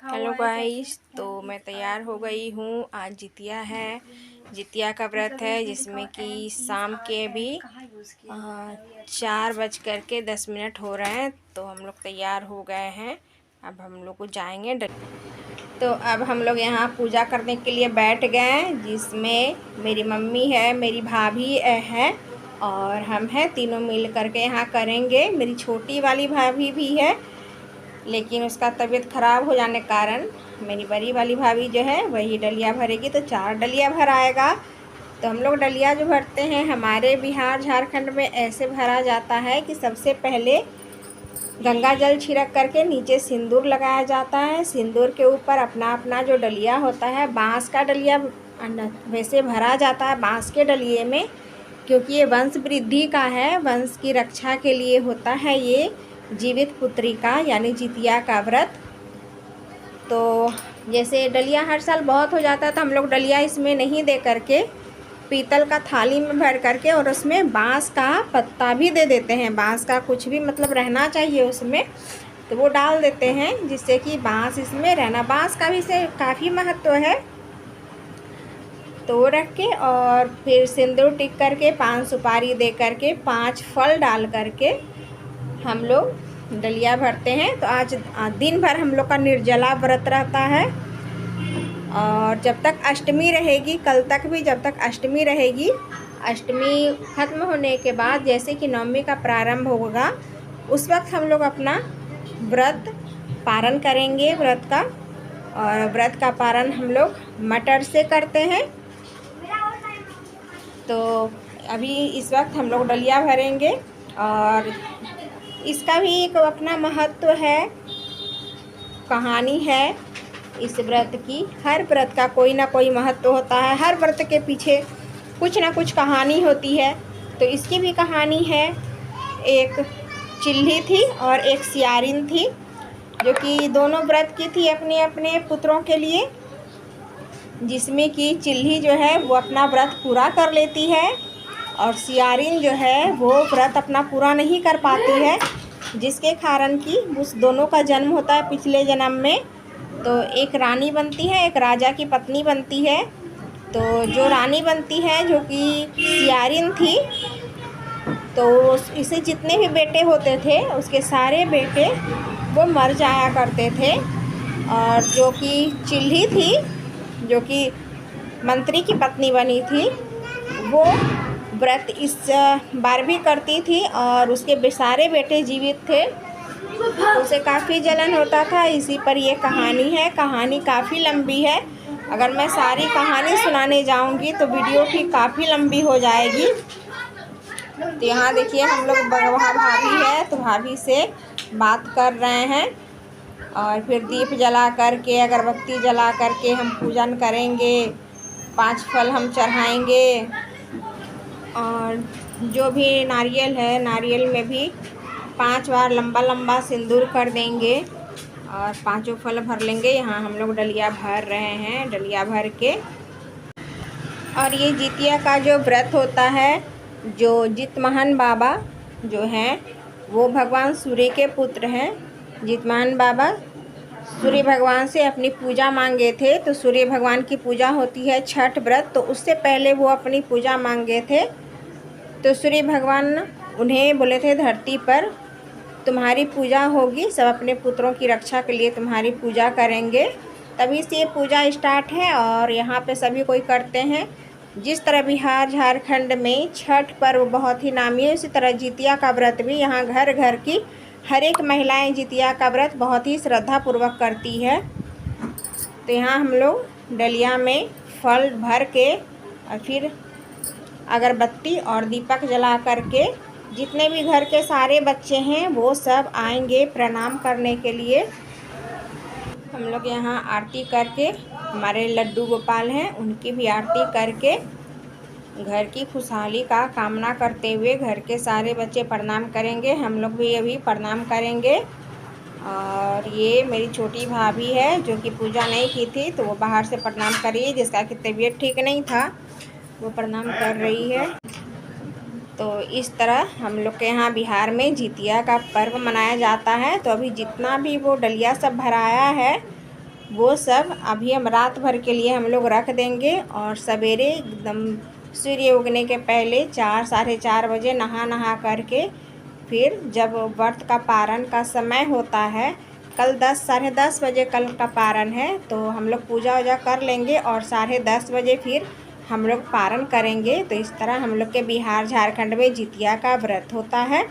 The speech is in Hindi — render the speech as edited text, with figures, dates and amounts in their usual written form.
हेलो गाइस, तो मैं तैयार हो गई हूँ। आज जितिया है, जितिया का व्रत है जिसमें कि शाम के भी 4:10 हो रहे हैं। तो हम लोग तैयार हो गए हैं। अब हम लोग को जाएंगे तो अब हम लोग यहाँ पूजा करने के लिए बैठ गए, जिसमें मेरी मम्मी है, मेरी भाभी है और हम हैं, तीनों मिल करके यहाँ करेंगे। मेरी छोटी वाली भाभी भी है, लेकिन उसका तबीयत ख़राब हो जाने के कारण मेरी बड़ी वाली भाभी जो है वही डलिया भरेगी। तो 4 डलिया भर आएगा। तो हम लोग डलिया जो भरते हैं हमारे बिहार झारखंड में ऐसे भरा जाता है कि सबसे पहले गंगा जल छिड़क करके नीचे सिंदूर लगाया जाता है। सिंदूर के ऊपर अपना अपना जो डलिया होता है, बांस का डलिया वैसे भरा जाता है बांस के डलिए में, क्योंकि ये वंश वृद्धि का है, वंश की रक्षा के लिए होता है ये जीवित पुत्री का यानी जितिया का व्रत। तो जैसे डलिया हर साल बहुत हो जाता है तो हम लोग डलिया इसमें नहीं दे करके पीतल का थाली में भर करके और उसमें बांस का पत्ता भी दे देते हैं। बांस का कुछ भी मतलब रहना चाहिए उसमें, तो वो डाल देते हैं जिससे कि बांस इसमें रहना। बांस का भी से काफ़ी महत्व है। तो वो रख के और फिर सिंदूर टिक करके 5 सुपारी दे करके 5 फल डाल करके हम लोग डलिया भरते हैं। तो आज दिन भर हम लोग का निर्जला व्रत रहता है और जब तक अष्टमी रहेगी, कल तक भी जब तक अष्टमी रहेगी, अष्टमी ख़त्म होने के बाद जैसे कि नवमी का प्रारंभ होगा उस वक्त हम लोग अपना व्रत पारण करेंगे व्रत का। और व्रत का पारण हम लोग मटर से करते हैं। तो अभी इस वक्त हम लोग डलिया भरेंगे और इसका भी एक अपना महत्व है, कहानी है इस व्रत की। हर व्रत का कोई ना कोई महत्व होता है, हर व्रत के पीछे कुछ ना कुछ कहानी होती है। तो इसकी भी कहानी है। एक चिल्ली थी और एक सियारिन थी, जो कि दोनों व्रत की थी अपने अपने पुत्रों के लिए, जिसमें कि चिल्ली जो है वो अपना व्रत पूरा कर लेती है और सियारिन जो है वो व्रत अपना पूरा नहीं कर पाती है, जिसके कारण कि उस दोनों का जन्म होता है पिछले जन्म में। तो एक रानी बनती है, एक राजा की पत्नी बनती है। तो जो रानी बनती है, जो कि सियारिन थी, तो इसे जितने भी बेटे होते थे उसके सारे बेटे वो मर जाया करते थे। और जो कि चिल्ली थी, जो कि मंत्री की पत्नी बनी थी, वो व्रत इस बार भी करती थी और उसके सारे बेटे जीवित थे। उसे काफ़ी जलन होता था। इसी पर ये कहानी है। कहानी काफ़ी लंबी है, अगर मैं सारी कहानी सुनाने जाऊंगी तो वीडियो भी काफ़ी लंबी हो जाएगी। तो यहाँ देखिए हम लोग वहाँ भाभी है, तो भाभी से बात कर रहे हैं और फिर दीप जला करके अगरबत्ती जला करके हम पूजन करेंगे। 5 फल हम चढ़ाएंगे और जो भी नारियल है, नारियल में भी 5 बार लंबा लंबा सिंदूर कर देंगे और 5 फल भर लेंगे। यहाँ हम लोग डलिया भर रहे हैं, डलिया भर के। और ये जितिया का जो व्रत होता है, जो जितमहन बाबा जो हैं वो भगवान सूर्य के पुत्र हैं। जितमहन बाबा सूर्य भगवान से अपनी पूजा मांगे थे। तो सूर्य भगवान की पूजा होती है छठ व्रत, तो उससे पहले वो अपनी पूजा मांगे थे। तो सूर्य भगवान उन्हें बोले थे, धरती पर तुम्हारी पूजा होगी, सब अपने पुत्रों की रक्षा के लिए तुम्हारी पूजा करेंगे। तभी से ये पूजा स्टार्ट है और यहाँ पे सभी कोई करते हैं। जिस तरह बिहार झारखंड में छठ पर्व बहुत ही नामी है, उसी तरह जितिया का व्रत भी यहाँ घर घर की हर एक महिलाएं जितिया का व्रत बहुत ही श्रद्धापूर्वक करती है। तो यहाँ हम लोग डलिया में फल भर के और फिर अगरबत्ती और दीपक जला करके जितने भी घर के सारे बच्चे हैं वो सब आएंगे प्रणाम करने के लिए। हम लोग यहाँ आरती करके, हमारे लड्डू गोपाल हैं उनकी भी आरती करके घर की खुशहाली का कामना करते हुए घर के सारे बच्चे प्रणाम करेंगे। हम लोग भी अभी प्रणाम करेंगे। और ये मेरी छोटी भाभी है जो कि पूजा नहीं की थी, तो वो बाहर से प्रणाम कर रही है, जिसका कि तबीयत ठीक नहीं था, वो प्रणाम कर रही है। तो इस तरह हम लोग के यहाँ बिहार में जितिया का पर्व मनाया जाता है। तो अभी जितना भी वो डलिया सब भराया है वो सब अभी हम रात भर के लिए हम लोग रख देंगे। और सवेरे एकदम सूर्य उगने के पहले 4 साढ़े 4 बजे नहा करके फिर जब व्रत का पारण का समय होता है, कल 10 साढ़े 10 बजे कल का पारण है, तो हम लोग पूजा वूजा कर लेंगे और साढ़े 10 बजे फिर हम लोग पारण करेंगे। तो इस तरह हम लोग के बिहार झारखंड में जितिया का व्रत होता है।